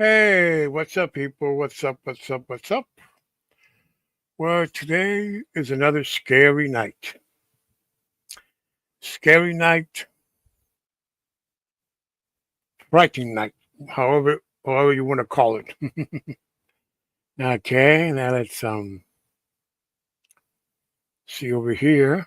Hey, what's up, people? What's up? What's up? What's up? Well, today is another scary night. Scary night, frightening night, however you want to call it. Okay, now let's see over here.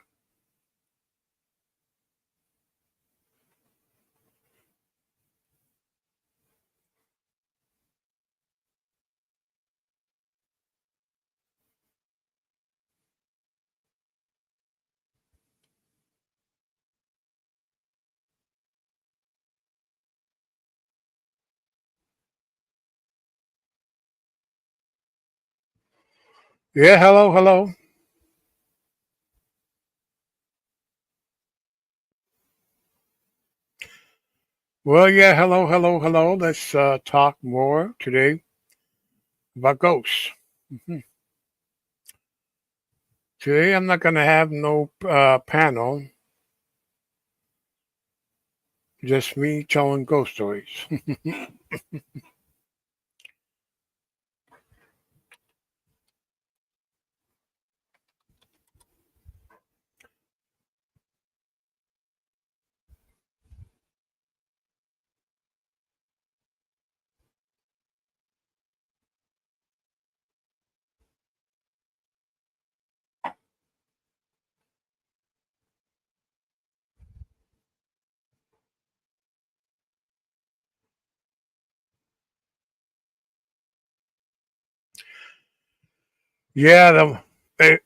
Yeah, hello, hello. Well, yeah, hello, hello, hello. Let's talk more today about ghosts. Mhm. Today, I'm not going to have no panel, just me telling ghost stories. Yeah, eh,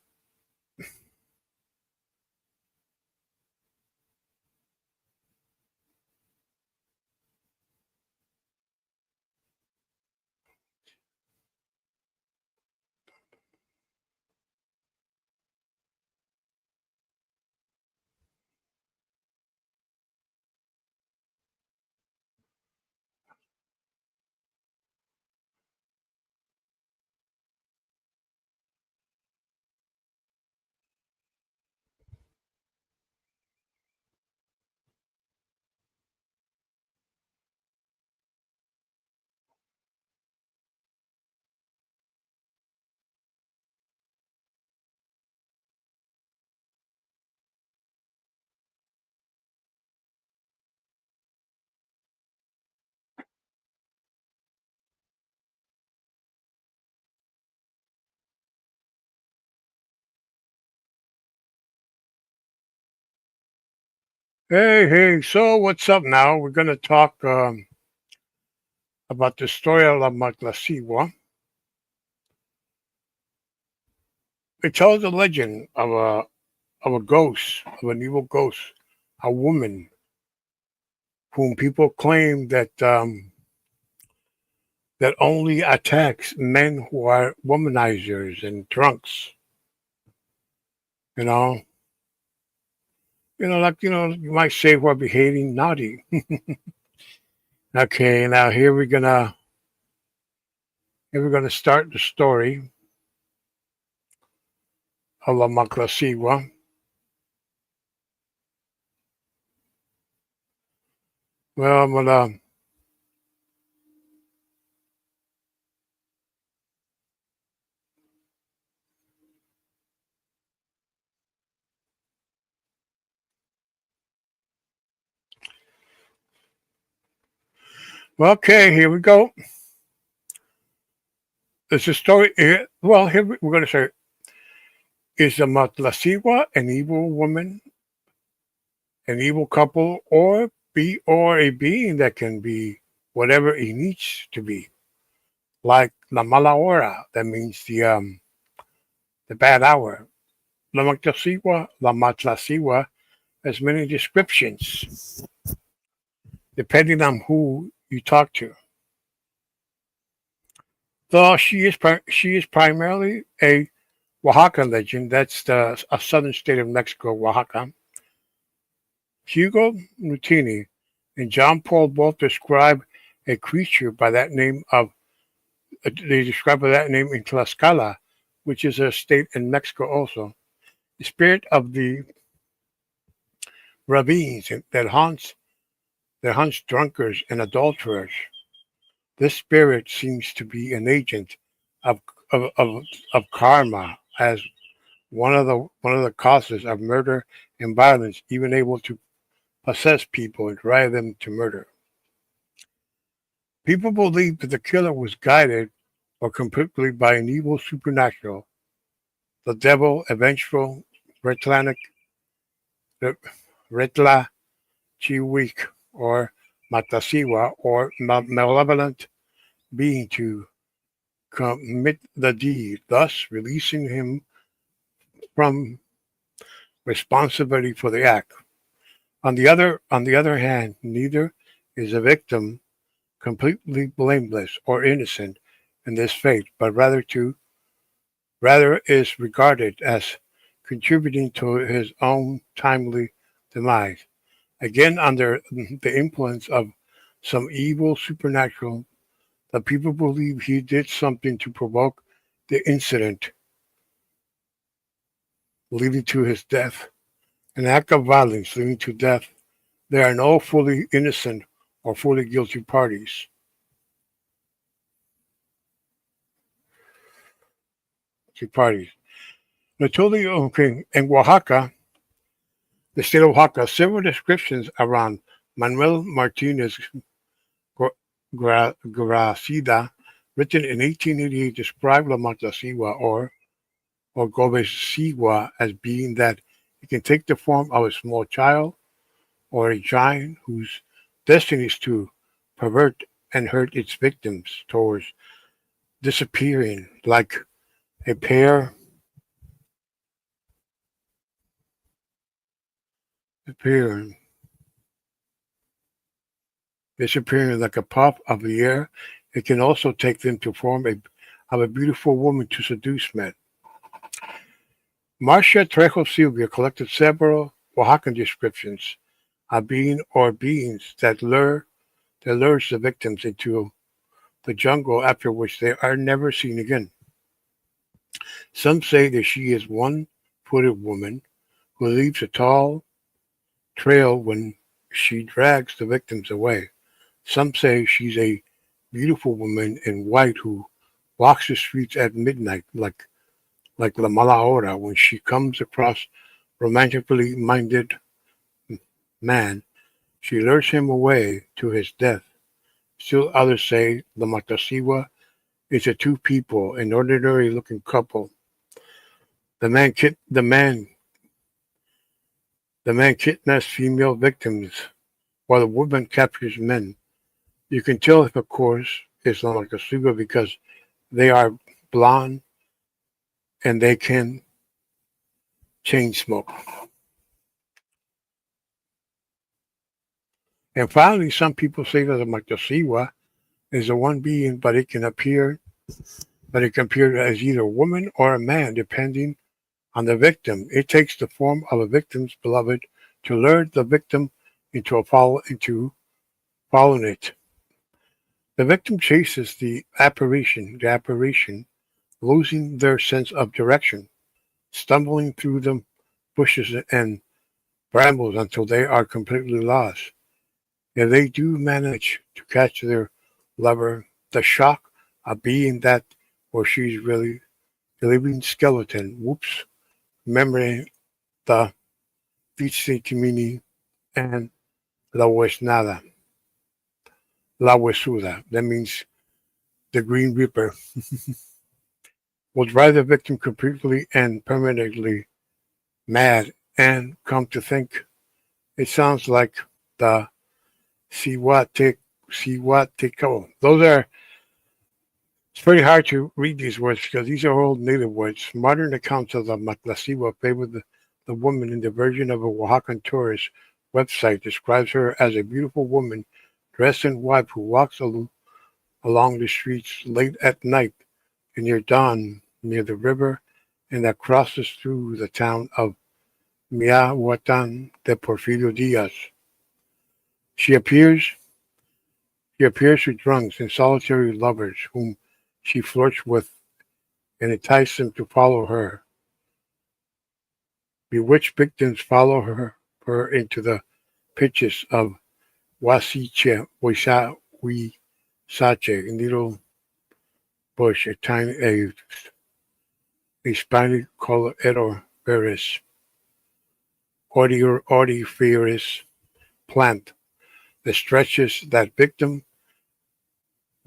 hey, hey. So, what's up now? We're going to talk about the story of La Maglasiwa. It tells a legend of a ghost, of an evil ghost, a woman whom people claim that only attacks men who are womanizers and drunks. You know, you might say who are behaving naughty. Okay, now here we're gonna start the story of La Maglasiwa. Well, I'm gonna. Well, okay, here we go. It's a story. Well, here we're gonna say, is the Matlasiwa an evil woman, an evil couple, or a being that can be whatever it needs to be, like la mala hora, that means the bad hour. La Matlasiwa has many descriptions depending on who you talk to. Though she is primarily a Oaxaca legend. That's a southern state of Mexico, Oaxaca. Hugo Nutini and John Paul both describe a creature by that name of they describe by that name in Tlaxcala, which is a state in Mexico also. The spirit of the ravines that hunts drunkards and adulterers, This spirit seems to be an agent of of, of, of karma as one of the causes of murder and violence, even able to possess people and drive them to murder. People believe that the killer was guided or completely by an evil supernatural, the devil, a vengeful Retlanic, Retla Chiwik, or Matasiwa, or malevolent being to commit the deed, thus releasing him from responsibility for the act. On the other hand, neither is a victim completely blameless or innocent in this fate, but rather is regarded as contributing to his own timely demise. Again, under the influence of some evil supernatural, the people believe he did something to provoke the incident leading to his death, an act of violence leading to death. There are no fully innocent or fully guilty parties. Parties. Notably, okay, in Oaxaca, the state of Oaxaca, several descriptions around Manuel Martinez Gracida, written in 1888, describe La Matasiwa or Gobesiwa as being that it can take the form of a small child or a giant whose destiny is to pervert and hurt its victims towards disappearing like a pair appearing disappearing like a puff of the air. It can also take them to form of a beautiful woman to seduce men. Marcia Trejo Silvia collected several Oaxacan descriptions of being or beings that lures the victims into the jungle, after which they are never seen again. Some say that she is one-footed woman who leaves a tall trail when she drags the victims away. Some say she's a beautiful woman in white who walks the streets at midnight like La Mala Hora when she comes across romantically minded man. She lures him away to his death. Still others say the Matasiwa is a two people, an ordinary looking couple. The man kid the man kidnaps female victims while the woman captures men. You can tell if a course is La Matasiwa because they are blonde and they can chain smoke. And finally, some people say that the Matasiwa is the one being, but it can appear as either a woman or a man, depending on the victim. It takes the form of a victim's beloved to lure the victim into following it. The victim chases the apparition, losing their sense of direction, stumbling through the bushes and brambles until they are completely lost. If they do manage to catch their lover, the shock of being that or she's really a living skeleton, whoops, remembering the Vici Timini and La Huesnada, La Huesuda, that means the Green Reaper, will drive the victim completely and permanently mad. And come to think, it sounds like the Siwateko. It's pretty hard to read these words because these are old native words. Modern accounts of the Matlasiwa favor the woman in the version of a Oaxacan tourist website describes her as a beautiful woman dressed in white who walks along the streets late at night and near dawn near the river and that crosses through the town of Miahuatan de Porfirio Diaz. She appears she appears to drunks and solitary lovers whom she flirts with and entices them to follow her. Bewitched victims follow her into the pitches of Wasiche Wishawi sache, a needle bush, a spiny color veris, ordiferous plant that stretches that victim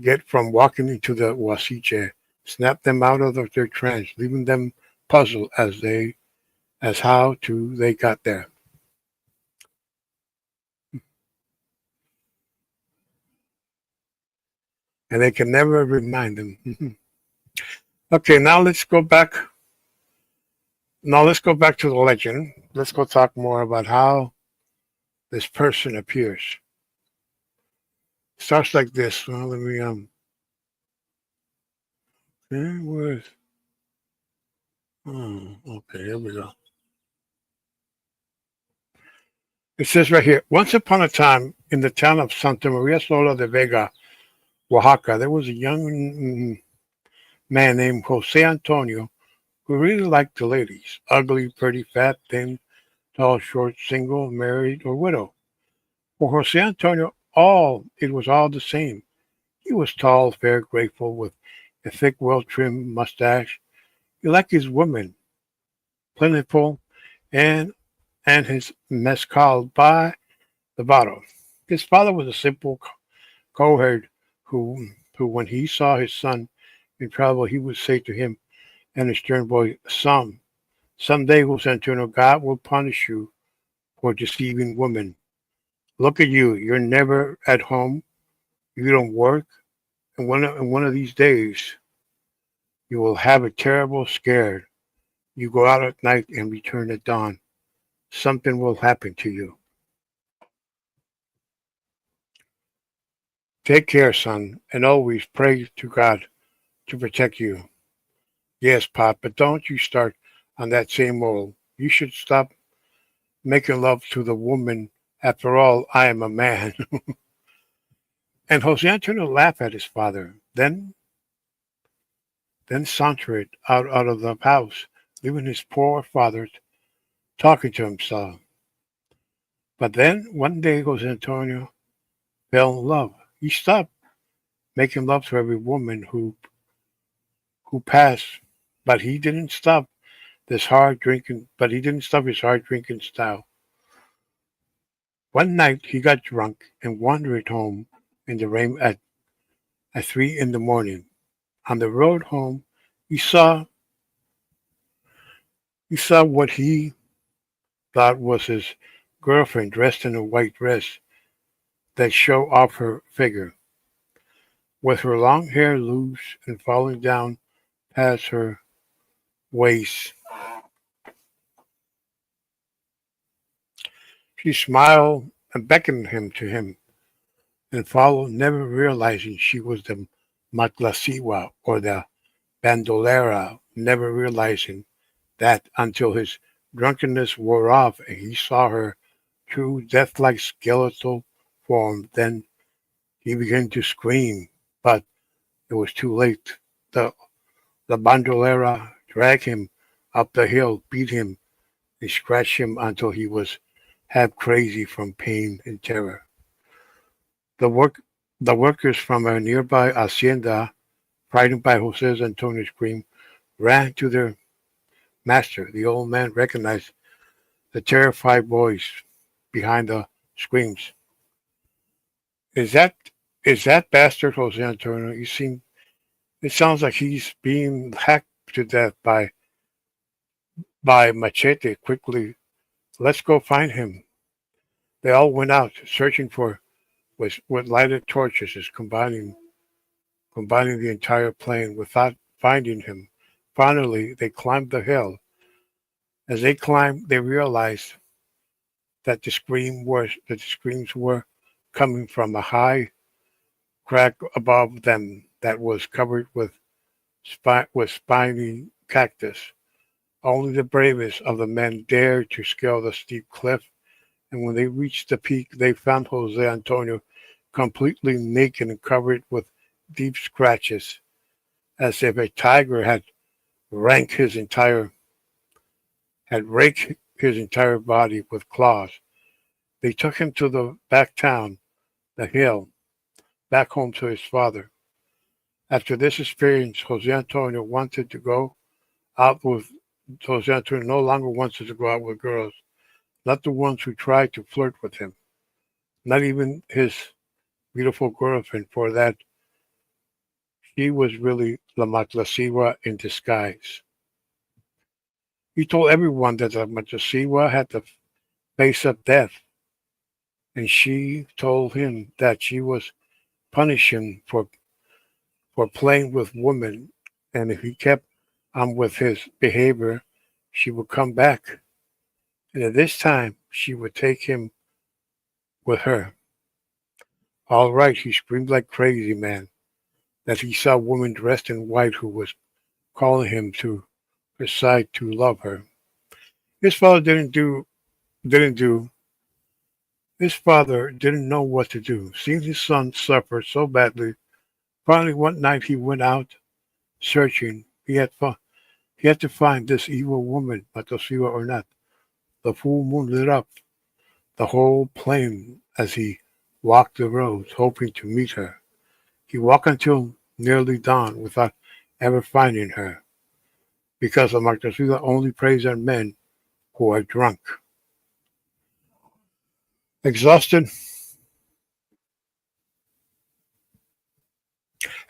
get from walking into the wasiche, snap them out of their trance, leaving them puzzled as how to they got there. And they can never remind them. Okay, now let's go back. Now let's go back to the legend. Let's go talk more about how this person appears. Starts like this. Well, let me there was okay, here we go. It says right here, once upon a time in the town of Santa Maria Sola de Vega, Oaxaca, there was a young man named Jose Antonio who really liked the ladies. Ugly, pretty, fat, thin, tall, short, single, married, or widow. For Jose Antonio, it was all the same. He was tall, fair, graceful, with a thick, well-trimmed mustache. He liked his women, plentiful, and his mezcal by the bottle. His father was a simple cowherd who, when he saw his son in trouble, he would say to him and his stern voice, someday, Jose Antonio, God will punish you for deceiving women. Look at you. You're never at home. You don't work. And one of these days, you will have a terrible scare. You go out at night and return at dawn. Something will happen to you. Take care, son, and always pray to God to protect you. Yes, Pop, but don't you start on that same old. You should stop making love to the woman. After all, I am a man. And Jose Antonio laughed at his father, then sauntered out of the house, leaving his poor father talking to himself. But then one day Jose Antonio fell in love. He stopped making love to every woman who passed, but he didn't stop his hard drinking style. One night he got drunk and wandered home in the rain at 3 in the morning. On the road home he saw what he thought was his girlfriend dressed in a white dress that showed off her figure, with her long hair loose and falling down past her waist. She smiled and beckoned him to him and followed, never realizing she was the Matlasiwa or the Bandolera, never realizing that until his drunkenness wore off and he saw her true death-like skeletal form. Then he began to scream, but it was too late. The, the bandolera dragged him up the hill, beat him, and scratched him until he was half crazy from pain and terror. The work the workers from a nearby hacienda, frightened by Jose Antonio's scream, ran to their master. The old man recognized the terrified voice behind the screams. Is that bastard Jose Antonio? It sounds like he's being hacked to death by Machete. Quickly, let's go find him. They all went out searching for with lighted torches, is combining the entire plain without finding him. Finally, they climbed the hill. As they climbed, they realized that the screams were coming from a high crag above them that was covered with spiny cactus. Only the bravest of the men dared to scale the steep cliff, and when they reached the peak, they found Jose Antonio completely naked and covered with deep scratches, as if a tiger ranked his entire had raked his entire body with claws. They took him to the back town, the hill, back home to his father. After this experience, Jose Antonio wanted to go out with Jose Antonio no longer wanted to go out with girls, not the ones who tried to flirt with him, not even his beautiful girlfriend. For that, she was really La Matlasiwa in disguise. He told everyone that La Matlasiwa had to face up death, and she told him that she was punishing him for playing with women, and if he kept on with his behavior, she would come back. And at this time, she would take him with her. All right, he screamed like crazy, man, that he saw a woman dressed in white who was calling him to her side to love her. His father didn't do his father didn't know what to do. Seeing his son suffer so badly, finally one night he went out searching. He had to find this evil woman, Matosiwa or not. The full moon lit up the whole plain as he walked the roads, hoping to meet her. He walked until nearly dawn without ever finding her, because the Matosiwa only preys on men who are drunk. Exhausted.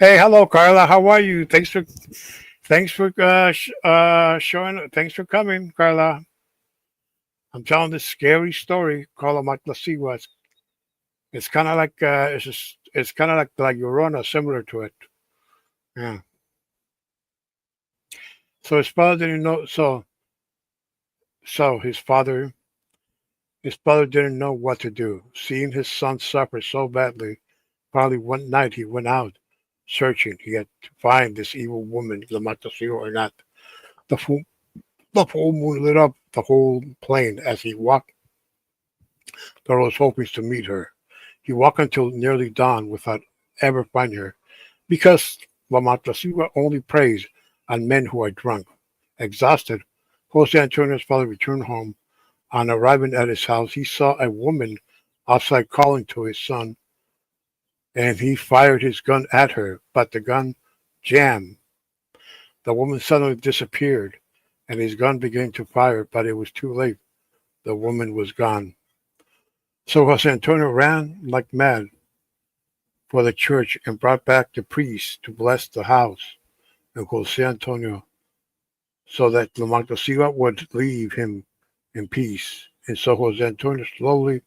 Hey, hello, Carla. How are you? Thanks for showing. Thanks for coming, Carla. I'm telling this scary story called Matlasiwa. It's kind of like it's kind of like Llorona, similar to it. Yeah. So his father didn't know. So his father didn't know what to do. Seeing his son suffer so badly, finally one night he went out searching. He had to find this evil woman, Lamatosio or not. The full the full moon lit up the whole plain as he walked. Doro was hoping to meet her. He walked until nearly dawn without ever finding her, because Lamatosiwa only preys on men who are drunk. Exhausted, Jose Antonio's father returned home. On arriving at his house, he saw a woman outside calling to his son, and he fired his gun at her, but the gun jammed. The woman suddenly disappeared, and his gun began to fire, but it was too late. The woman was gone. So Jose Antonio ran like mad for the church and brought back the priest to bless the house and Jose Antonio so that La Montesiva would leave him in peace. And so Jose Antonio slowly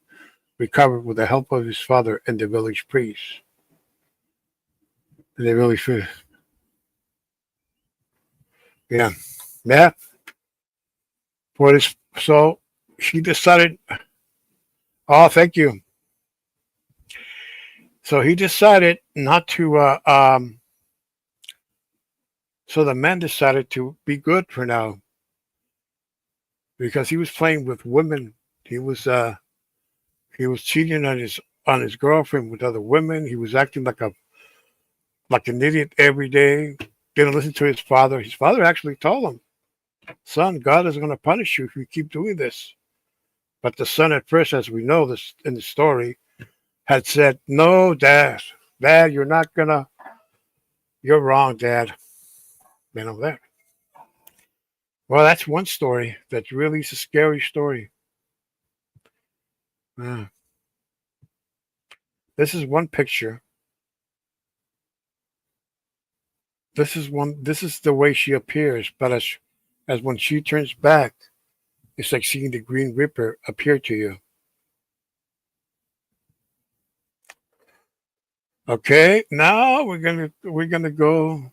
recovered with the help of his father and the village priest. And they really feel, yeah, yeah. For this, so she decided. Oh, thank you. So he decided not to. So the man decided to be good for now because he was playing with women. He was uh, he was cheating on his girlfriend with other women. He was acting like an idiot every day. Didn't listen to his father. His father actually told him, "Son, God is going to punish you if you keep doing this." But the son, at first, as we know this in the story, had said, "No, Dad, you're not gonna. You're wrong, Dad." You know that. Well, that's one story. That's really a scary story. Uh, this is one picture. This is one. This is the way she appears. But as when she turns back, it's like seeing the Green Reaper appear to you. Okay, now we're gonna go.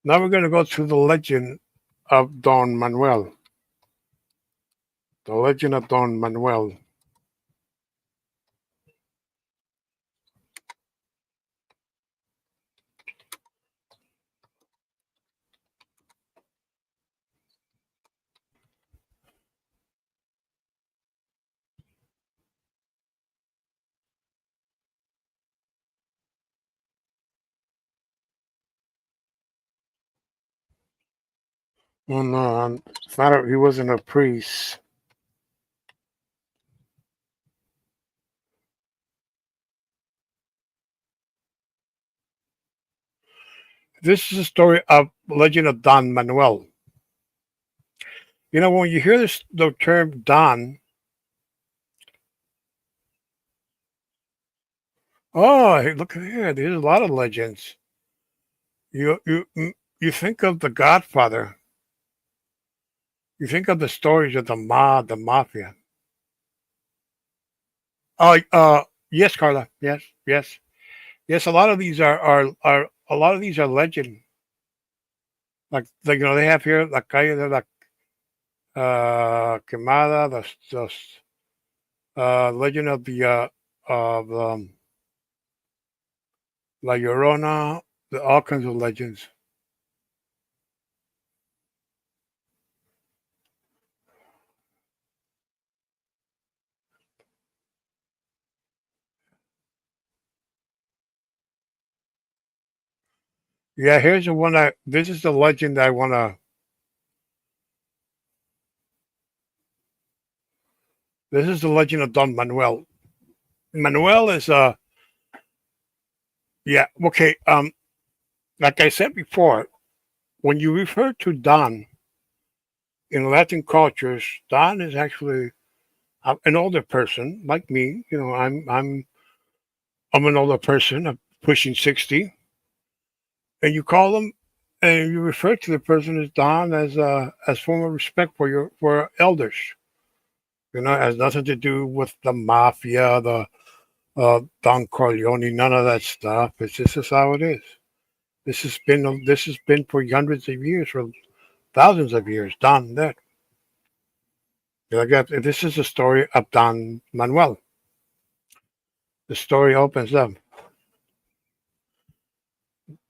Now we're gonna go to the legend of Don Manuel. The legend of Don Manuel. Oh no, it's not. He wasn't a priest. This is a story of Legend of Don Manuel. You know, when you hear the term Don, oh, hey, look at here. There's a lot of legends. You think of the Godfather. You think of the stories of the mafia. Oh, yes, Carla. Yes, yes, yes. A lot of these are a lot of these are legend. Like they have here La Calle de la Quemada, the legend of La Llorona, all kinds of legends. Yeah, here's the one. This is the legend I wanna. This is the legend of Don Manuel. Manuel is yeah, okay. Like I said before, when you refer to Don in Latin cultures, Don is actually an older person like me. You know, I'm an older person. I'm pushing 60, and you call them and you refer to the person as Don as form of respect for your elders. You know, it has nothing to do with the mafia, the Don Corleone, none of that stuff. It's just is how it is. This has been for hundreds of years, for thousands of years. Don that. This is the story of Don Manuel. The story opens up.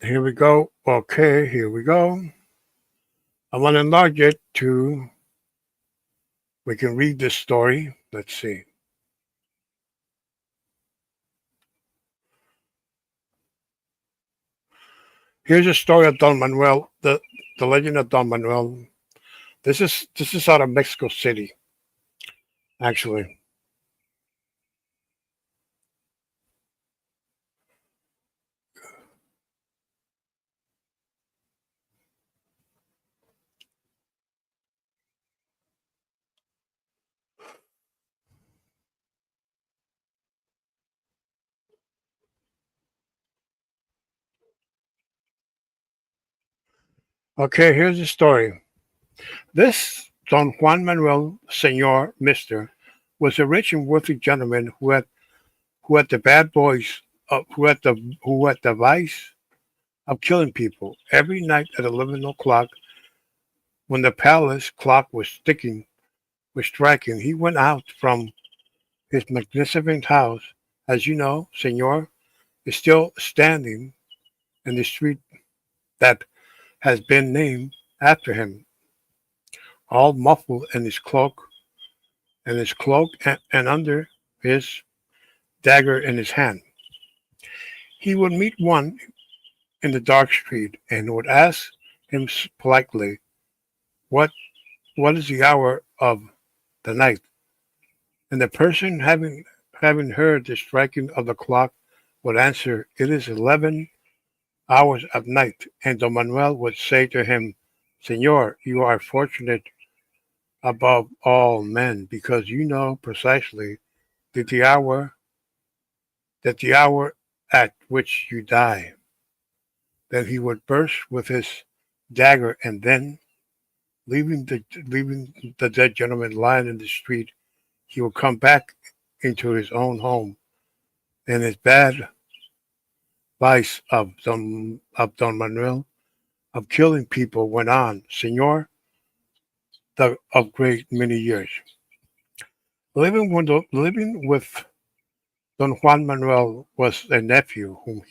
Here we go. Okay, here we go. I want to enlarge it to. We can read this story. Let's see. Here's a story of Don Manuel, the legend of Don Manuel. This is out of Mexico City, actually. Okay, here's the story. This Don Juan Manuel Senor Mister was a rich and wealthy gentleman who had the bad boys who had the vice of killing people. Every night at 11 o'clock, when the palace clock was striking, he went out from his magnificent house. As you know, Senor is still standing in the street that has been named after him, all muffled in his cloak, and under his dagger in his hand. He would meet one in the dark street and would ask him politely, "What what is the hour of the night?" And the person having heard the striking of the clock would answer, "It is 11 hours of night." And Don Manuel would say to him, "Senor, you are fortunate above all men, because you know precisely that the hour at which you die." Then he would burst with his dagger, and then, leaving the dead gentleman lying in the street, he would come back into his own home, and his bad vice of Don Manuel of killing people went on, Senor, of great many years. Living with Don Juan Manuel was a nephew whom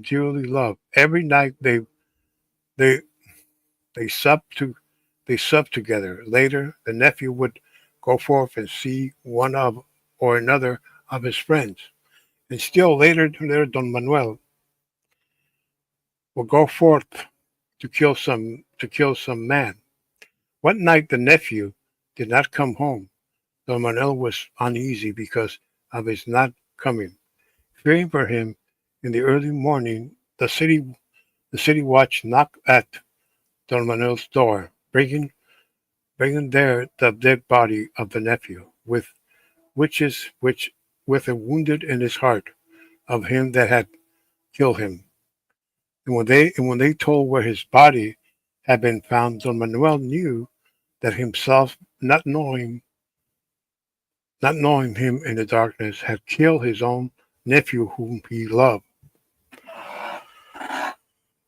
dearly loved. Every night they they supped to they supped together. Later, the nephew would go forth and see one of or another of his friends. And still later, Don Manuel would go forth to kill some man. One night the nephew did not come home. Don Manuel was uneasy because of his not coming. Fearing for him, in the early morning the city watch knocked at Don Manuel's door, bringing there the dead body of the nephew, which with a wounded in his heart of him that had killed him. And when they told where his body had been found, Don Manuel knew that himself, not knowing him in the darkness, had killed his own nephew whom he loved.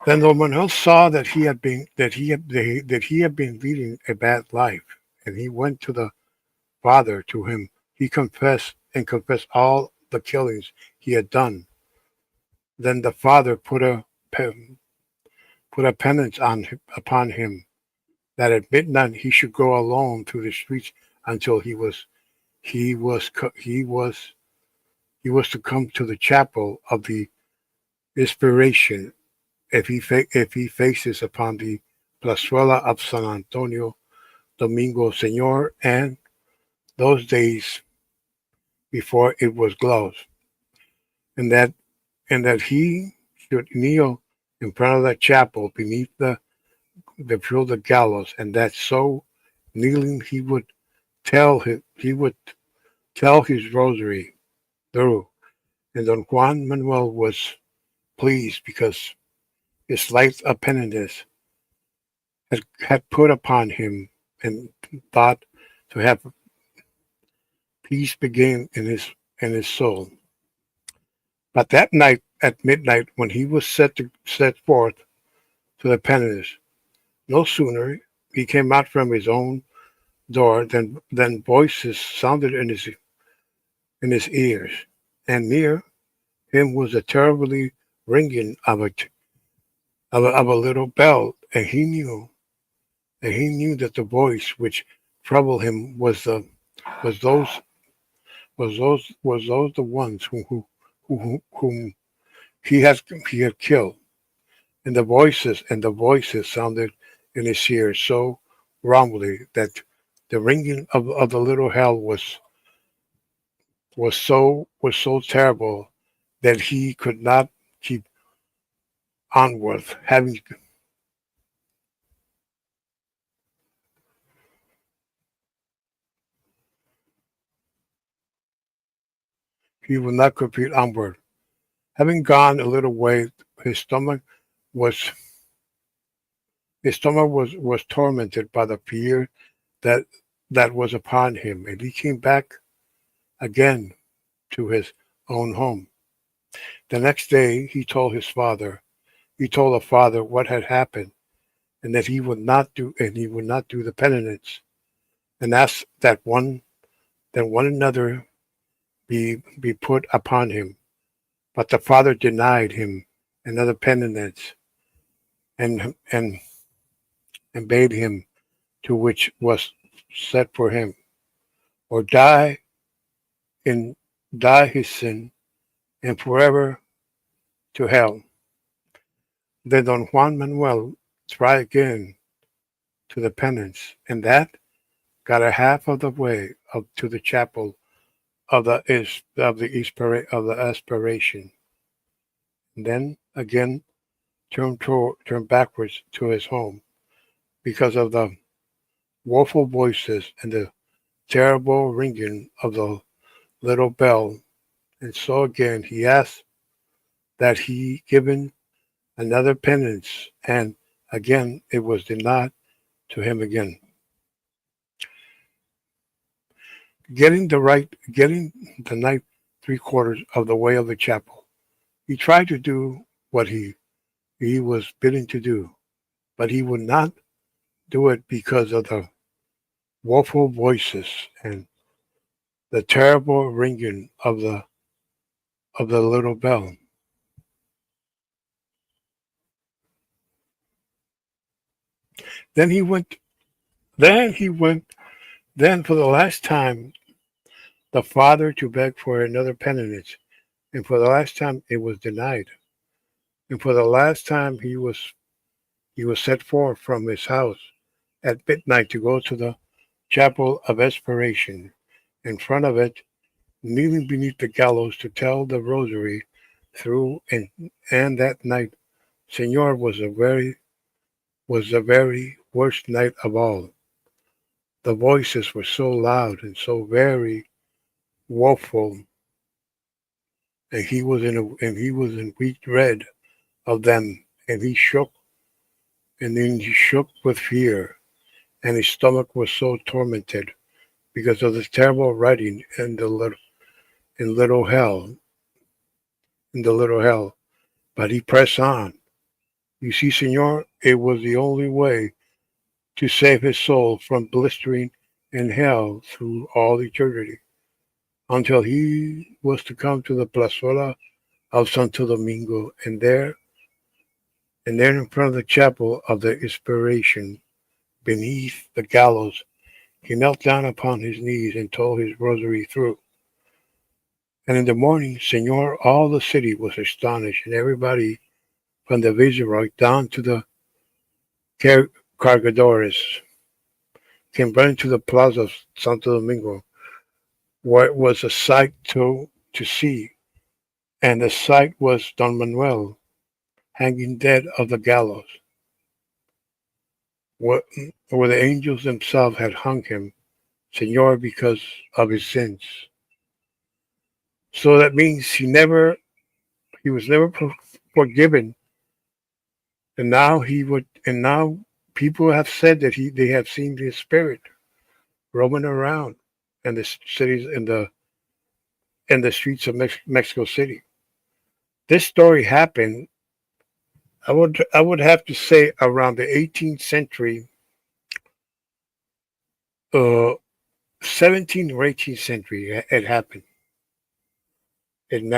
Then Don Manuel saw that he had been leading a bad life, and he went to the father. To him he confessed all the killings he had done. Then the father put a penance upon him, that at midnight he should go alone through the streets until he was he was he was to come to the chapel of the Inspiration. If he faces upon the plazuela of San Antonio Domingo Señor, and those days before it was closed, and that he should kneel in front of the chapel beneath the field of gallows, and that so kneeling he would tell his rosary through. And Don Juan Manuel was pleased because his life of penitence had put upon him, and thought to have peace begin in his soul. But that night at midnight, when he was set forth to the penitence, no sooner he came out from his own door than voices sounded in his ears, and near him was a terribly ringing of a little bell, and he knew that the voice which troubled him was those the ones whom he had killed. And the voices sounded in his ears so wrongly that the ringing of the little hell was so terrible that he could not keep onward. Having He would not compete onward. Having gone a little way, his stomach was his stomach was tormented by the fear that that was upon him, and he came back again to his own home. The next day he told the father what had happened, and that he would not do the penitence, and asked that one another be put upon him. But the father denied him another penitence, and and bade him to which was set for him, or in die his sin, and forever to hell. Then Don Juan Manuel tried again to the penance, and that got a half of the way up to the chapel of the aspiration, and then again turned backwards to his home because of the woeful voices and the terrible ringing of the little bell. And so again he asked that he given another penance, and again it was denied to him again. Getting the knife 3/4 of the way of the chapel, he tried to do what he was bidden to do, but he would not do it because of the woeful voices and the terrible ringing of the little bell. Then he went. Then he went. Then for the last time, the father to beg for another penitence, and for the last time it was denied, and for the last time he was set forth from his house at midnight to go to the chapel of expiation. In front of it, kneeling beneath the gallows to tell the rosary through, and that night, Senor was the very worst night of all. The voices were so loud and so very woeful, and he was in weak dread of them, and he shook, and then he shook with fear, and his stomach was so tormented because of this terrible writing in little hell, in the little hell. But he pressed on. You see, Senor, it was the only way to save his soul from blistering in hell through all eternity, until he was to come to the plazuela of Santo Domingo, and there in front of the chapel of the Inspiration, beneath the gallows, he knelt down upon his knees and told his rosary through. And in the morning, Senor, all the city was astonished, and everybody from the viceroy down to the cargadores came running to the plaza of Santo Domingo, where it was a sight to see. And the sight was Don Manuel hanging dead of the gallows, where, where the angels themselves had hung him, Senor, because of his sins. So that means he was never forgiven, and now people have said that they have seen his spirit roaming around in the cities in the streets of Mexico City. This story happened. I would have to say around the 18th century, uh, 17th or 18th century. It happened in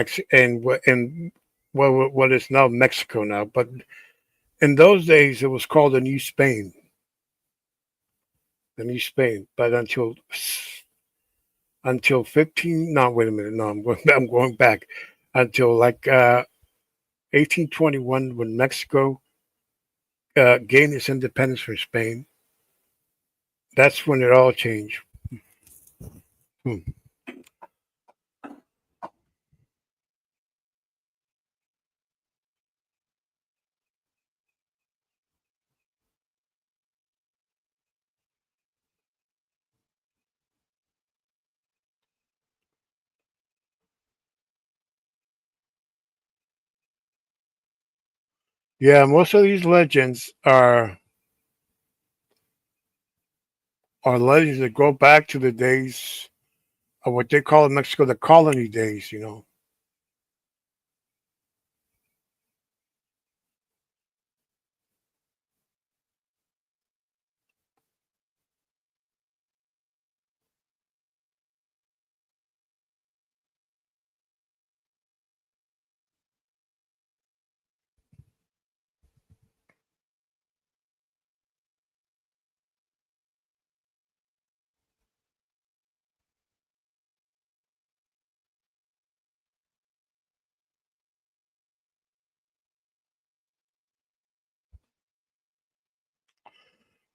what is now Mexico now, but in those days it was called the New Spain, the New Spain. But until 15, no, wait a minute, no, I'm going back until like 1821 when Mexico gained its independence from Spain. That's when it all changed. Hmm. Yeah, most of these legends are legends that go back to the days of what they call in Mexico the colony days.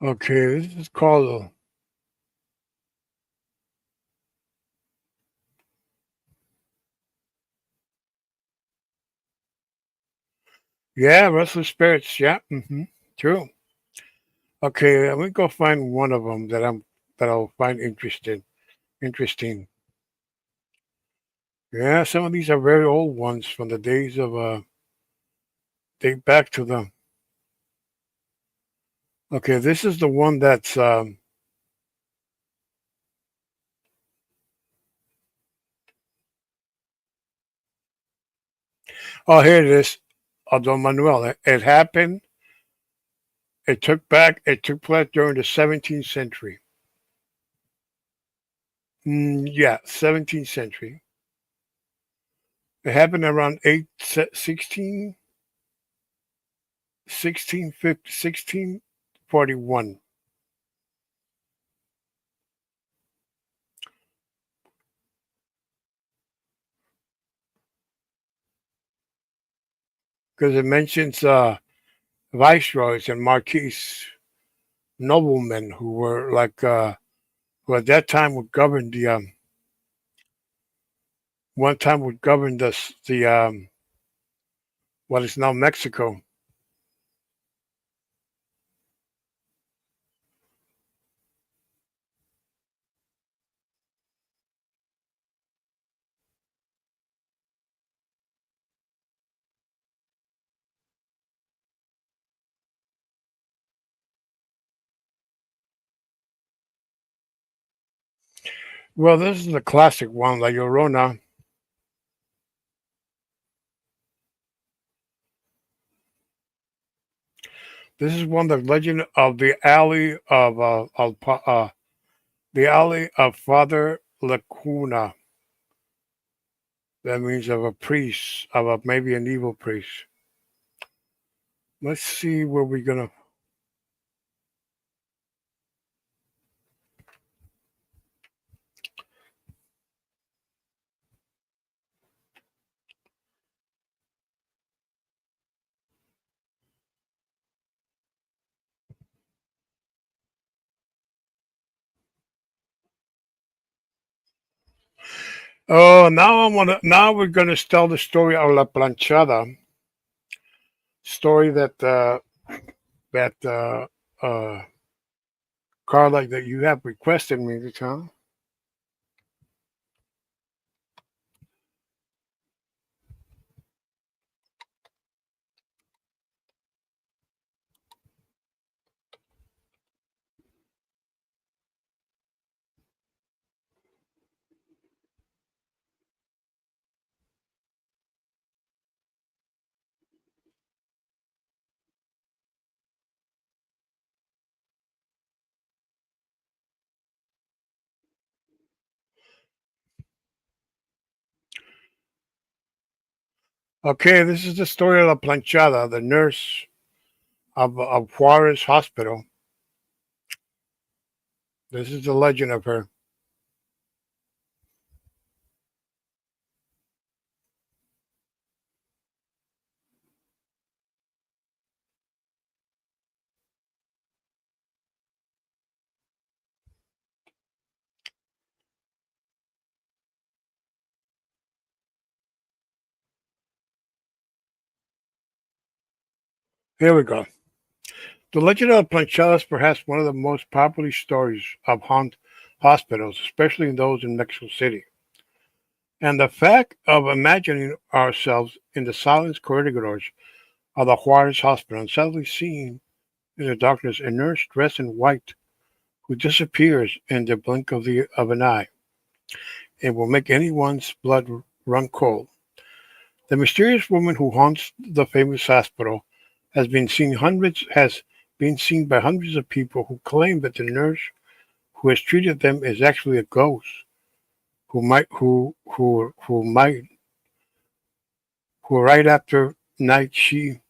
Okay, this is called yeah, restless spirits. Yeah, true. Okay, let me go find one of them that I'll find interesting. Interesting. Yeah, some of these are very old ones from the days of date back to the. Okay, this is the one that's oh, here it is. Don Manuel. It happened. It took place during the 17th century. Yeah, 17th century. It happened around 1641. Because it mentions viceroys and marquis noblemen who were like who at that time would govern the one time would govern the what is now Mexico. Well, this is the classic one, La Llorona. This is one, the legend of the alley of Father Lacuna. That means of a priest, of a maybe an evil priest. Let's see where we're gonna. Oh, now I want to. Now we're gonna tell the story of La Planchada, story that Carla, that you have requested me to tell. Okay, this is the story of La Planchada, the nurse of Juarez Hospital. This is the legend of her. Here we go. The legend of Planchada is perhaps one of the most popular stories of haunt hospitals, especially in those in Mexico City. And the fact of imagining ourselves in the silent corridors of the Juarez Hospital and suddenly seeing in the darkness a nurse dressed in white who disappears in the blink of an eye. It will make anyone's blood run cold. The mysterious woman who haunts the famous hospital has been seen by hundreds of people who claim that the nurse who has treated them is actually a ghost who might who right after night she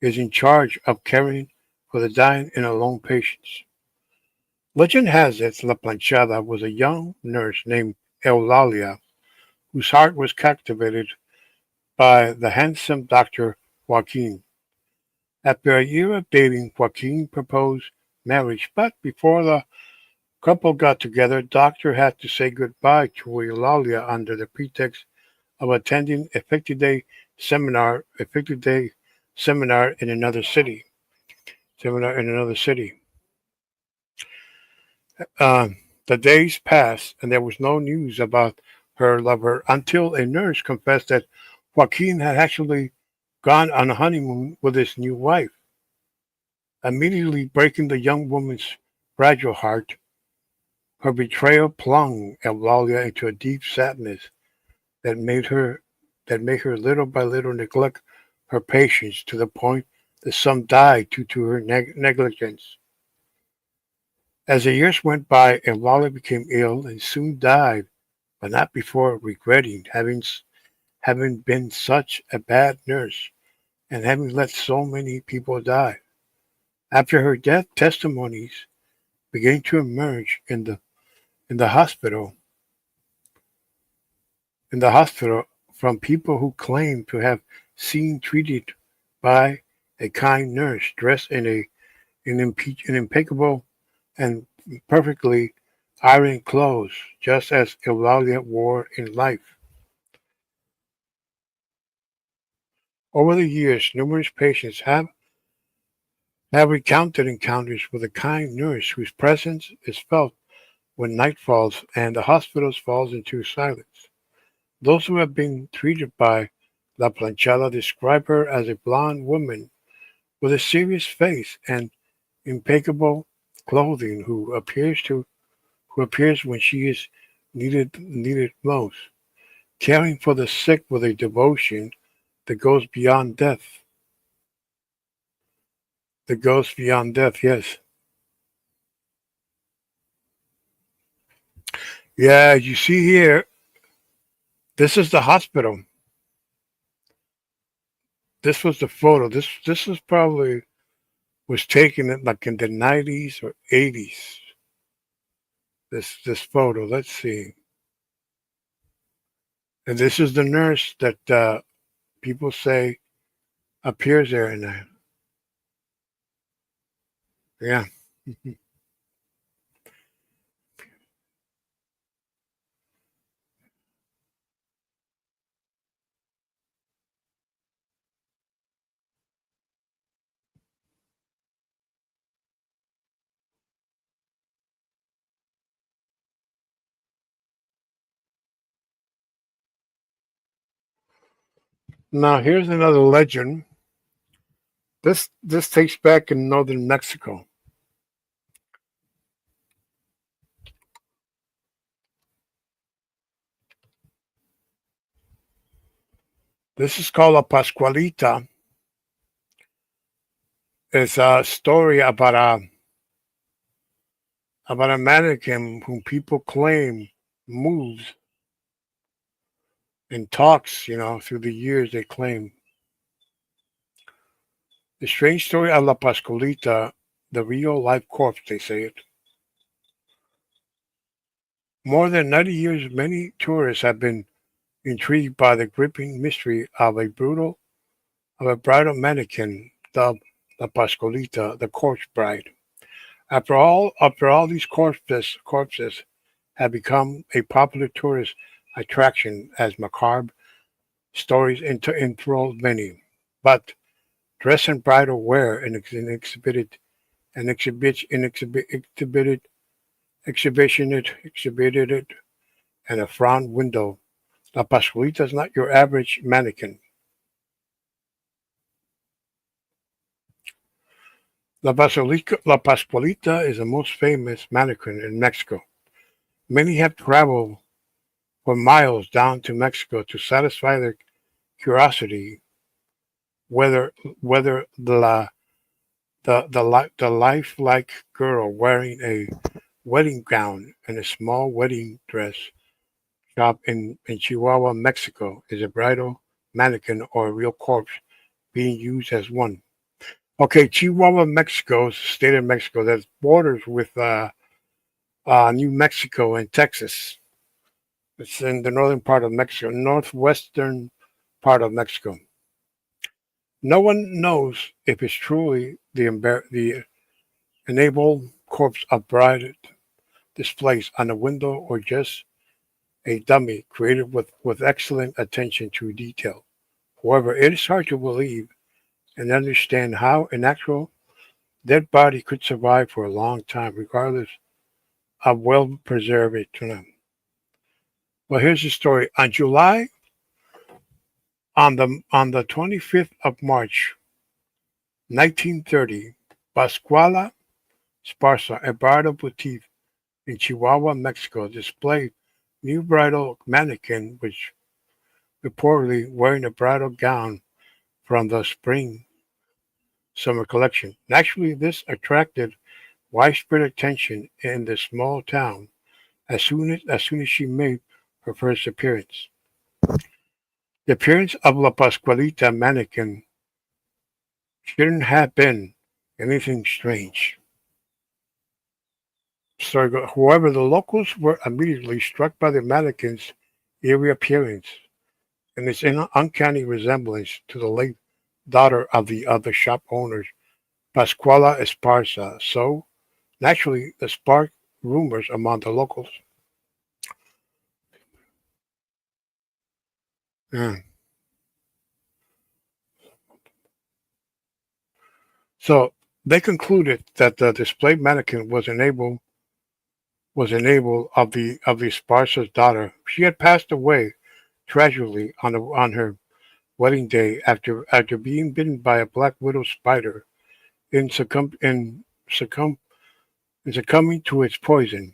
is in charge of caring for the dying and alone patients. Legend has it La Planchada was a young nurse named Eulalia whose heart was captivated by the handsome Dr. Joaquin. After a year of dating, Joaquin proposed marriage, but before the couple got together, Doctor had to say goodbye to Eulalia under the pretext of attending a 50-day seminar in another city. Seminar in another city. Um, the days passed, and there was no news about her lover until a nurse confessed that Joaquin had actually gone on a honeymoon with his new wife. Immediately breaking the young woman's fragile heart, her betrayal plunged Eulalia into a deep sadness that made her that made her little by little neglect her patients to the point that some died due to her negligence. As the years went by, Eulalia became ill and soon died, but not before regretting having been such a bad nurse and having let so many people die. After her death, testimonies began to emerge in the hospital in the hospital from people who claimed to have seen treated by a kind nurse dressed in impeccable and perfectly ironed clothes, just as Eulalia wore in life. Over the years, numerous patients have recounted encounters with a kind nurse whose presence is felt when night falls and the hospital falls into silence. Those who have been treated by La Planchada describe her as a blonde woman with a serious face and impeccable clothing who appears when she is needed most, caring for the sick with a devotion that goes beyond death. That goes beyond death, yes. Yeah, you see here, this is the hospital. This was the photo. This was probably was taken like in the 90s or 80s. This photo. Let's see. And this is the nurse that people say appears there. And yeah. Now here's another legend. This takes back in northern Mexico. This is called a Pascualita. It's a story about a mannequin whom people claim moves and talks. Through the years they claim. The strange story of La Pascualita, the real life corpse, they say it. More than 90 years, many tourists have been intrigued by the gripping mystery of a bridal mannequin dubbed La Pascualita, the corpse bride. After all these corpses have become a popular tourist attraction as macabre stories enthrall many. But dress in bridal wear and exhibited it and a front window. La Pascualita is not your average mannequin. La Pascualita is the most famous mannequin in Mexico. Many have traveled for miles down to Mexico to satisfy their curiosity whether the lifelike girl wearing a wedding gown and a small wedding dress shop in Chihuahua, Mexico, is a bridal mannequin or a real corpse being used as one. Okay, Chihuahua, Mexico is a state of Mexico that borders with New Mexico and Texas. It's in the northern part of Mexico, northwestern part of Mexico. No one knows if it's truly the enabled corpse of bride displays on the window or just a dummy created with excellent attention to detail. However, it is hard to believe and understand how an actual dead body could survive for a long time, regardless of well preserved. Well, here's the story. On the 25th of March, 1930, Pascuala Esparza, a bridal boutique in Chihuahua, Mexico, displayed new bridal mannequin, which reportedly wearing a bridal gown from the spring summer collection. Naturally, this attracted widespread attention in the small town as soon as she made her first appearance. The appearance of La Pascualita mannequin shouldn't have been anything strange. However, the locals were immediately struck by the mannequin's eerie appearance and its uncanny resemblance to the late daughter of the other shop owners, Pascuala Esparza. So, naturally, the sparked rumors among the locals. Yeah. So they concluded that the display mannequin was enabled of the Esparza's daughter. She had passed away tragically on her wedding day after being bitten by a black widow spider in succumb in succumbing to its poison.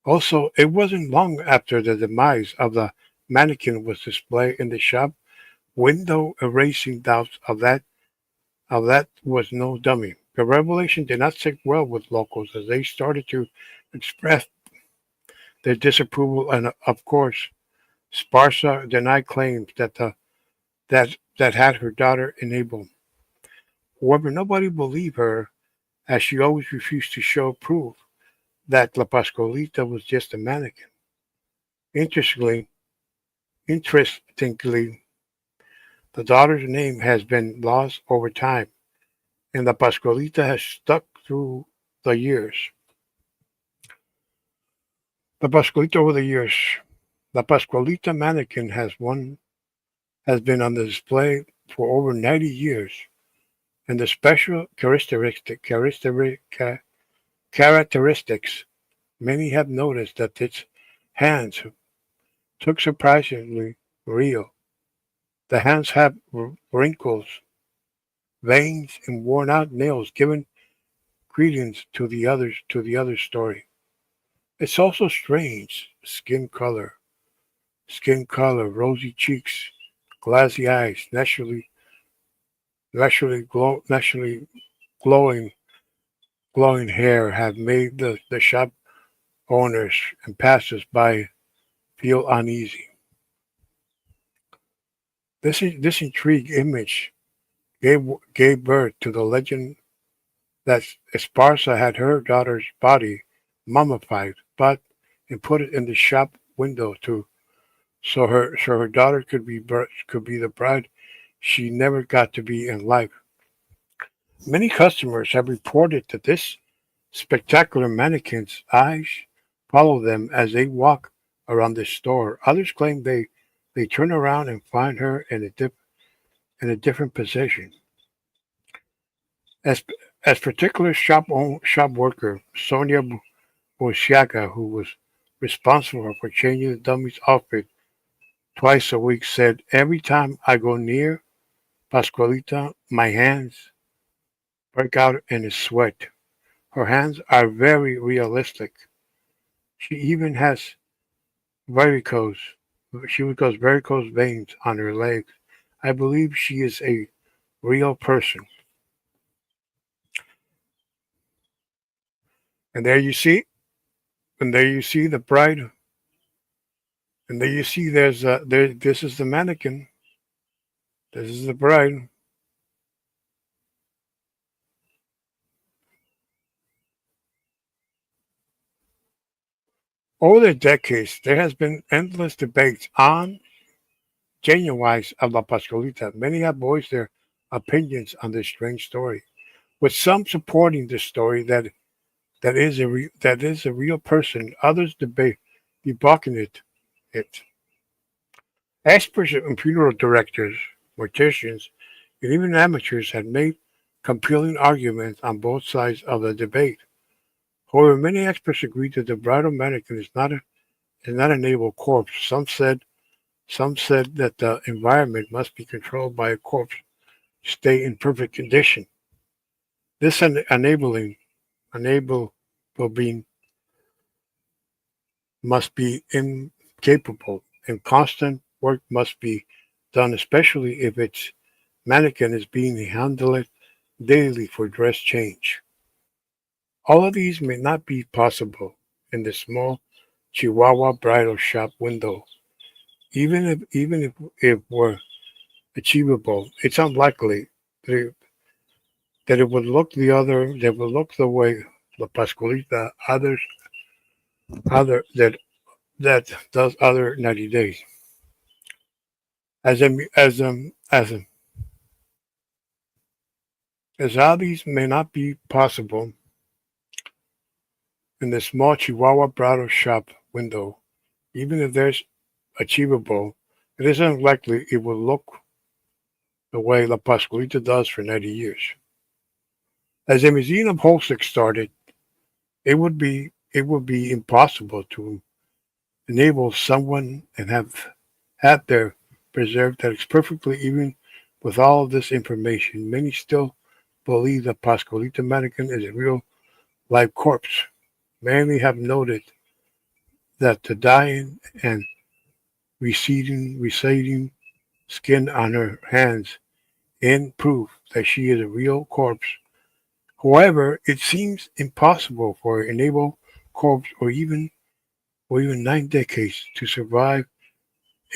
Also, it wasn't long after the demise of the mannequin was displayed in the shop window, erasing doubts of that was no dummy. The revelation did not sit well with locals as they started to express their disapproval, and of course, Sparsa denied claims that had her daughter enabled. However, nobody believed her, as she always refused to show proof that La Pascualita was just a mannequin. Interestingly, interestingly, the daughter's name has been lost over time, and La Pascualita has stuck through the years. La Pascualita over the years. La Pascualita mannequin has been on the display for over 90 years, and the special characteristics many have noticed that its hands look surprisingly real. The hands have wrinkles, veins, and worn-out nails, giving credence to the other story. It's also strange skin color, rosy cheeks, glassy eyes, naturally glowing glowing hair have made the shop owners and passers-by feel uneasy. This intrigue image gave birth to the legend that Esparza had her daughter's body mummified, but and put it in the shop window to so her daughter could be the bride she never got to be in life. Many customers have reported that this spectacular mannequin's eyes follow them as they walk around the store. Others claim they turn around and find her in a different position. As as particular shop worker Sonia Bosiaga, who was responsible for changing the dummy's outfit twice a week, said, "Every time I go near Pascualita, my hands break out in a sweat. Her hands are very realistic. She even has varicose, varicose veins on her legs. I believe she is a real person." And there you see, and there you see the bride, and there you see there. This is the mannequin. This is the bride. Over the decades, there has been endless debates on genuineness of La Pascualita. Many have voiced their opinions on this strange story, with some supporting the story that is a real person. Others debunking it. Experts and funeral directors, morticians, and even amateurs have made compelling arguments on both sides of the debate. However, many experts agree that the bridal mannequin is not a naval corpse. Some said that the environment must be controlled by a corpse to stay in perfect condition. This enable being must be incapable, and constant work must be done, especially if its mannequin is being handled daily for dress change. All of these may not be possible in the small Chihuahua bridal shop window. Even if were achievable, it's unlikely that it would look the way La Pascualita that does other 90 days. As a As how these may not be possible in the small Chihuahua bridal shop window, even if there's achievable, it is unlikely it will look the way La Pascualita does for 90 years. As the Museum of Holsick started, it would be impossible to enable someone and have had their preserved that is perfectly even with all of this information. Many still believe that Pascualita Mannequin is a real live corpse. Many have noted that the dying and receding skin on her hands in proof that she is a real corpse. However, it seems impossible for an able corpse or even 9 decades to survive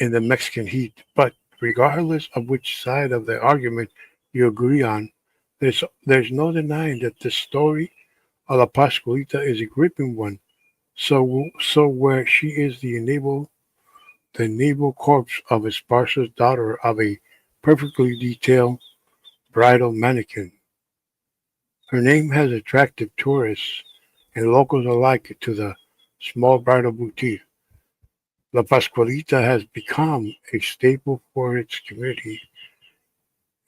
in the Mexican heat. But regardless of which side of the argument you agree on, there's no denying that the story of La Pascualita is a gripping one. So where she is the naval corpse of Esparza's daughter of a perfectly detailed bridal mannequin. Her name has attracted tourists and locals alike to the small bridal boutique. La Pascualita has become a staple for its community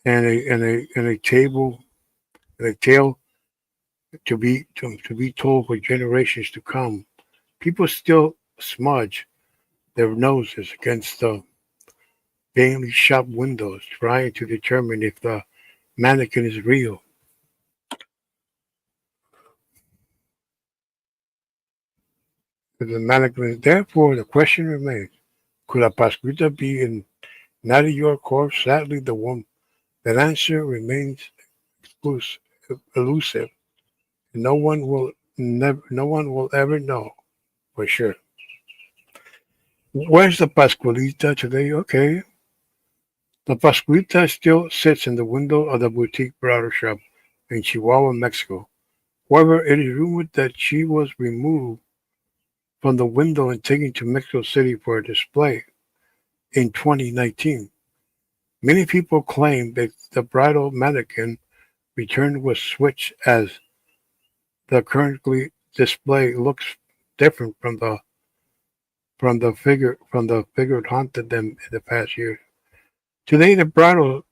and a tale to be told for generations to come. People still smudge their noses against the daily shop windows, trying to determine if the mannequin is real. If the mannequin is therefore the question remains: could a Pascuita be in not a York corpse? Sadly, that answer remains elusive. No one will ever know for sure. Where's the Pascualita today? Okay, the Pascualita still sits in the window of the boutique bridal shop in Chihuahua, Mexico. However, it is rumored that she was removed from the window and taken to Mexico City for a display in 2019. Many people claim that the bridal mannequin returned with switch as the currently display looks different from the figure haunted them in the past year. Today, the bridal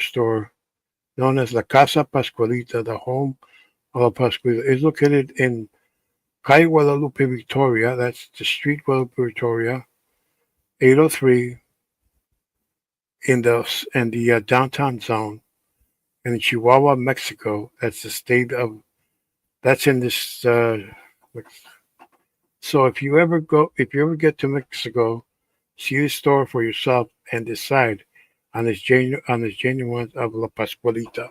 store known as La Casa Pascualita, the home of La Pascualita, is located in Calle Guadalupe Victoria. That's the street Guadalupe Victoria, 803 in the downtown zone in Chihuahua, Mexico. That's the state of that's in this. So if you ever get to Mexico, see the store for yourself and decide on this genuine of La Pascualita.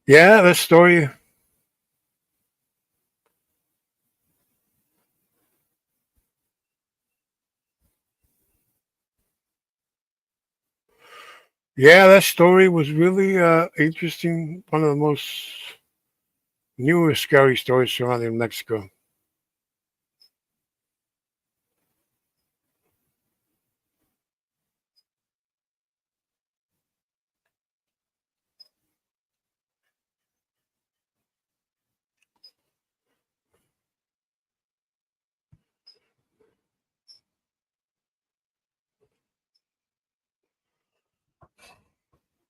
Yeah, that story. Yeah, that story was really interesting. One of the most newer scary stories surrounding Mexico.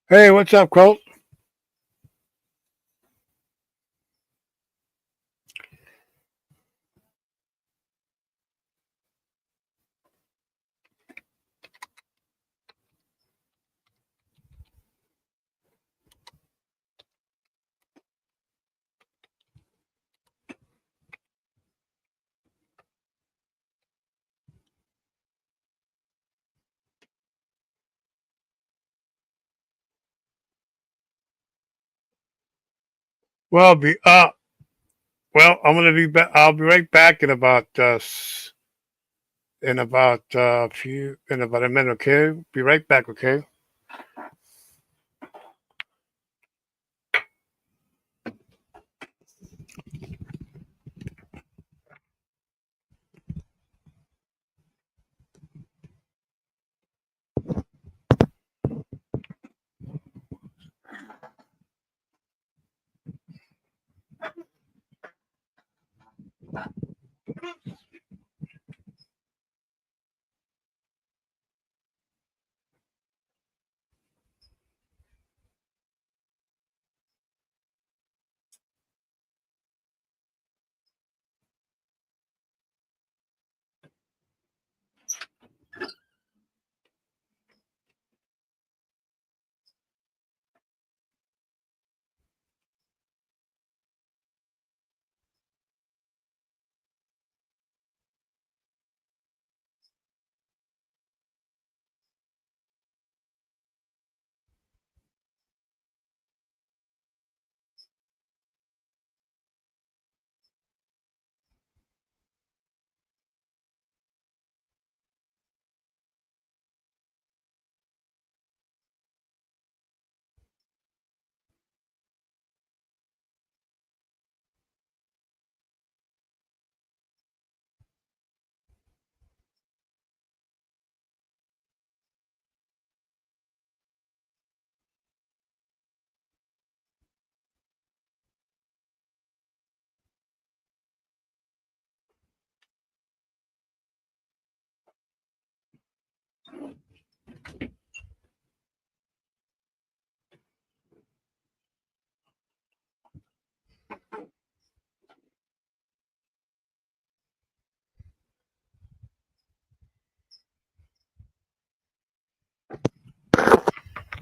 Hey, what's up, Colt? Well, I'm gonna be back. I'll be right back in about a minute. Okay, be right back. Okay.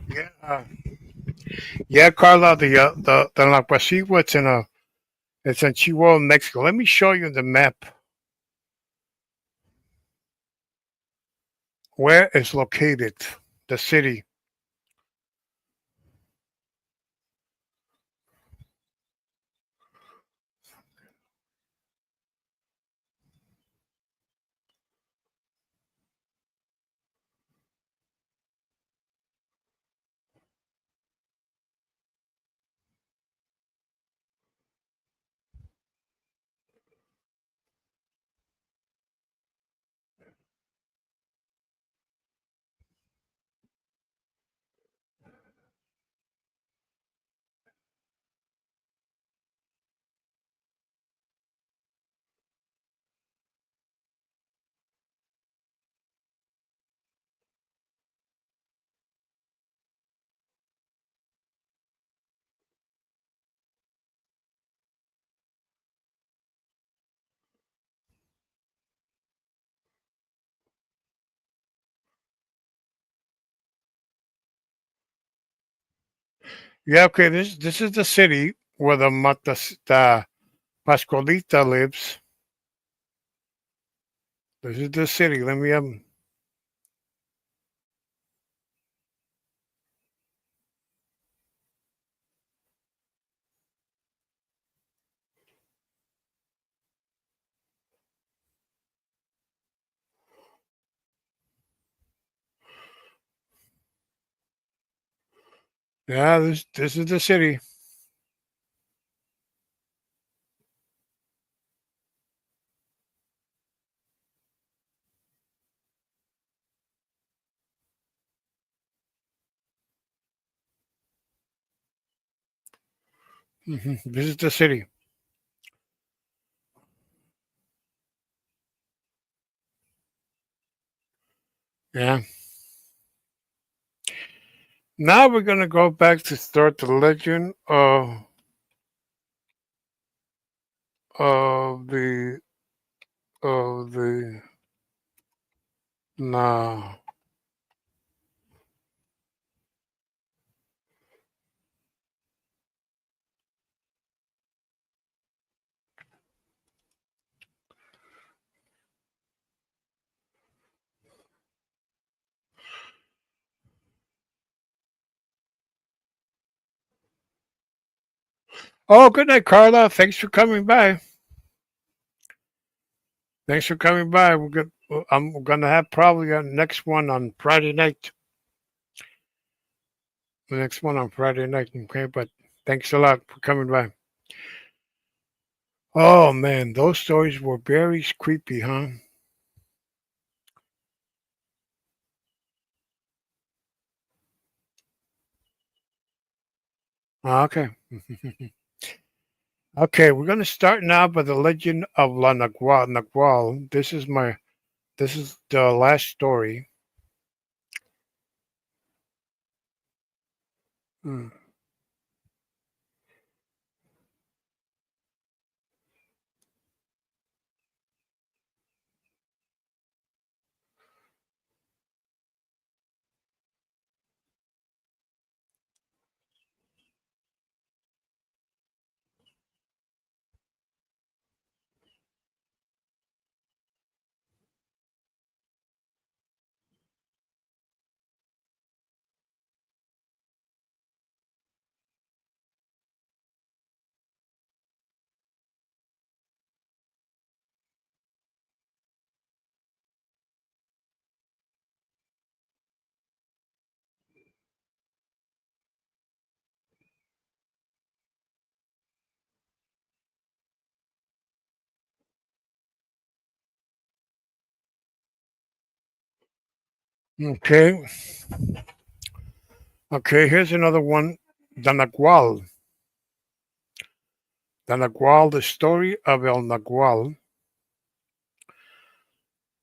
Yeah, yeah, Carla. The La Pasiva. It's in Chihuahua, Mexico. Let me show you the map where it's located. The city. Yeah. Okay. This is the city where the Pascualita lives. This is the city. Let me Yeah. This is the city. This is the city. Yeah. Now we're gonna go back to start the legend of the nah. Oh, good night, Carla. Thanks for coming by. Thanks for coming by. I'm gonna have probably a next one on Friday night. The next one on Friday night. Okay, but thanks a lot for coming by. Oh man, those stories were very creepy, huh? Okay. Okay, we're gonna start now by the legend of La Nagual. Nagual. This is the last story. Hmm. Okay, okay. Here's another one. The Nagual. The Nagual. The story of El Nagual.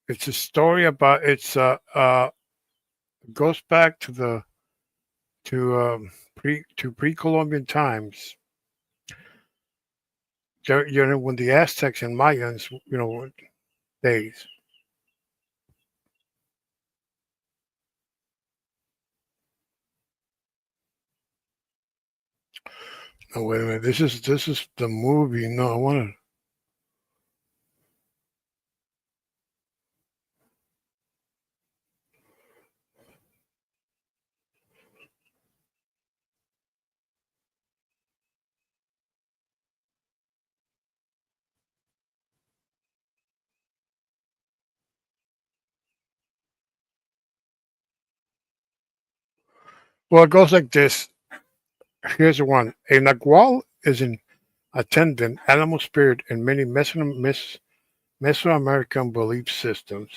It's a story about. Goes back to the pre-Columbian times. When the Aztecs and Mayans, days. No, wait a minute. This is the movie. No, I want to. Well, it goes like this. Here's the one. A Nagual is an attendant animal spirit in many Mesoamerican belief systems.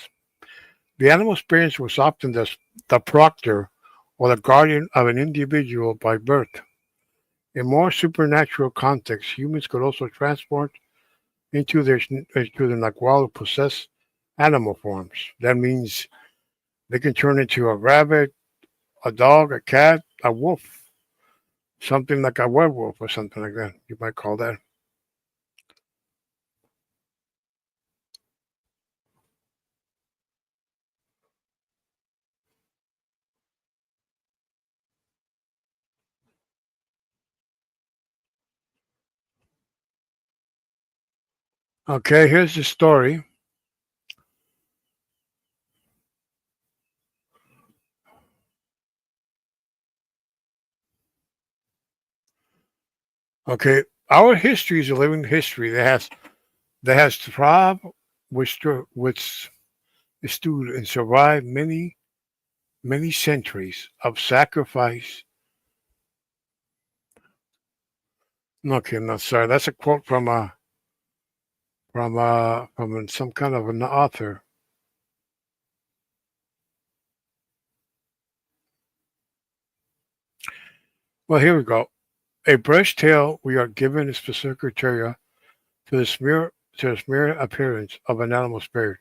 The animal spirit was often the proctor or the guardian of an individual by birth. In more supernatural contexts, humans could also transport into the Nagual who possess animal forms. That means they can turn into a rabbit, a dog, a cat, a wolf, something like a werewolf or something like that. You might call that. Okay, here's the story. Okay, our history is a living history that has thrived, which stood and survived many centuries of sacrifice. Okay, no, sorry, that's a quote from some kind of an author. Well, here we go. A brush tail, we are given a specific criteria to the smear appearance of an animal spirit.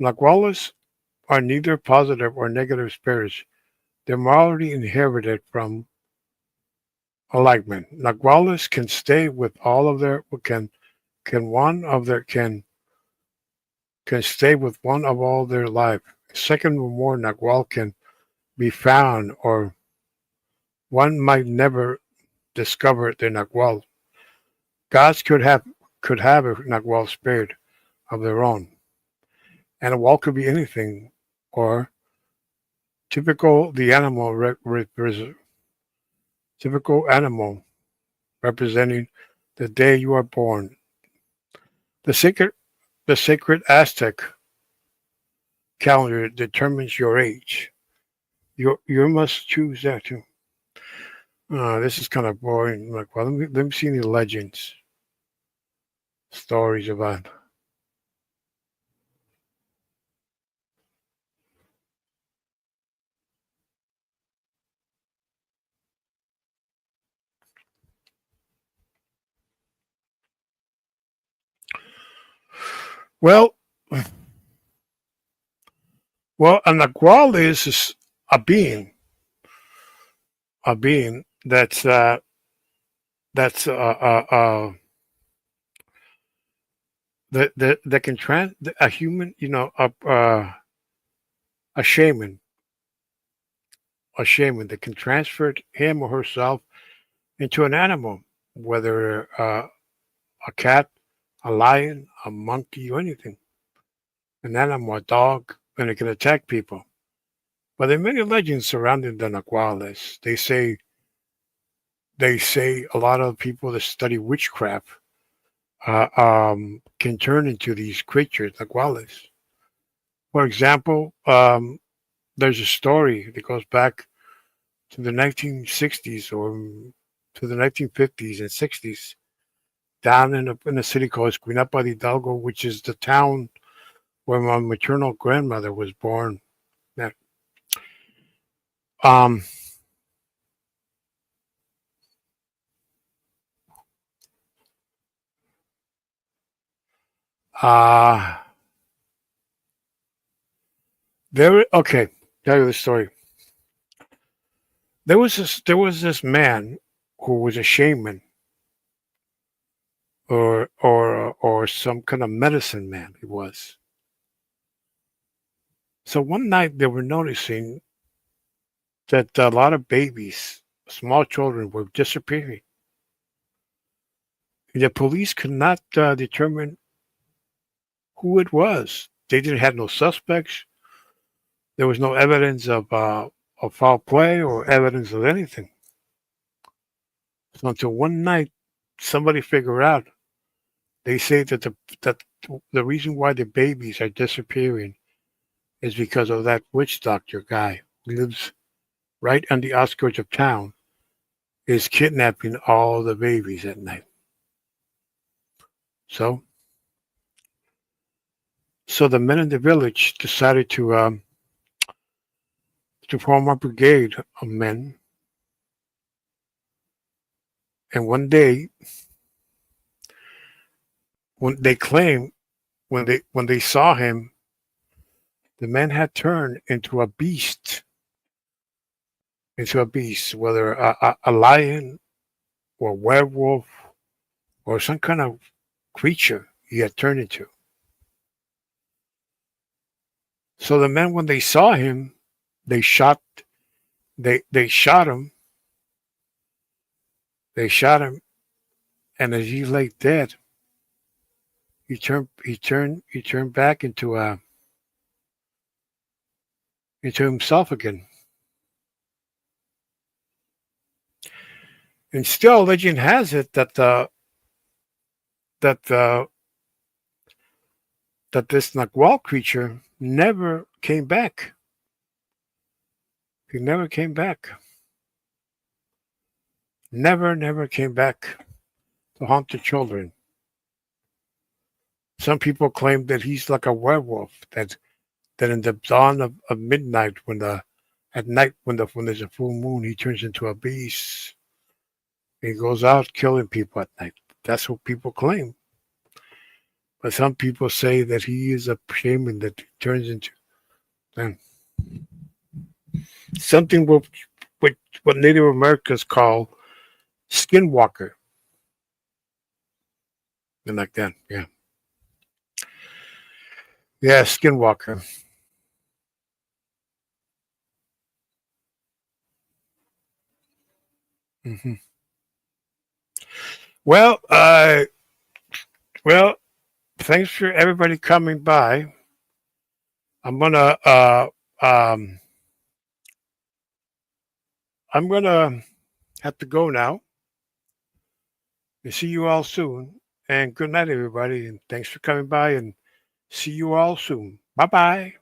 Nagualas are neither positive or negative spirits. They're morally inherited from alignment. Nagualas can stay with all of their can one of their can stay with one of all their life. Second or more Nagual can be found, or one might never discover the Nagual. Gods could have a Nagual spirit of their own, and a wall could be anything, or typical the animal typical animal representing the day you are born. The sacred the sacred Aztec calendar determines your age. You must choose that too. This is kind of boring. Like, well, let me see any legends, stories about. Well, well, a nagual is a being, a being that's that can trans a human, a shaman, a shaman that can transfer him or herself into an animal, whether a cat, a lion, a monkey, or anything, an animal, a dog, and it can attack people. But there are many legends surrounding the naguales. They say a lot of people that study witchcraft can turn into these creatures, naguales. For example, there's a story that goes back to the 1960s or to the 1950s and 60s down in a city called Esquinapa de Hidalgo, which is the town where my maternal grandmother was born. That um uh there okay, tell you the story. There was this man who was a shaman or some kind of medicine man he was. So one night they were noticing that a lot of babies, small children, were disappearing. The police could not determine who it was. They didn't have no suspects. There was no evidence of foul play or evidence of anything. So until one night, somebody figured out. They say that the reason why the babies are disappearing is because of that witch doctor guy who lives right on the outskirts of town is kidnapping all the babies at night. So so the men in the village decided to form a brigade of men. And one day, when they claim when they saw him, the man had turned into a beast, whether a lion or a werewolf or some kind of creature he had turned into. So the men, when they saw him, they shot they shot him. They shot him, and as he lay dead, he turned back into himself again. And still, legend has it that that this Nagual creature never came back. He never came back. Never came back to haunt the children. Some people claim that he's like a werewolf. That in the dawn of midnight, at night when there's a full moon, he turns into a beast. He goes out killing people at night. That's what people claim. But some people say that he is a shaman that turns into um, something what Native Americans call skinwalker. And like that. Yeah. Yeah, skinwalker. Hmm. Well, well, thanks for everybody coming by. I'm gonna um I'm gonna have to go now. And see you all soon. And good night, everybody. And thanks for coming by. And see you all soon. Bye bye.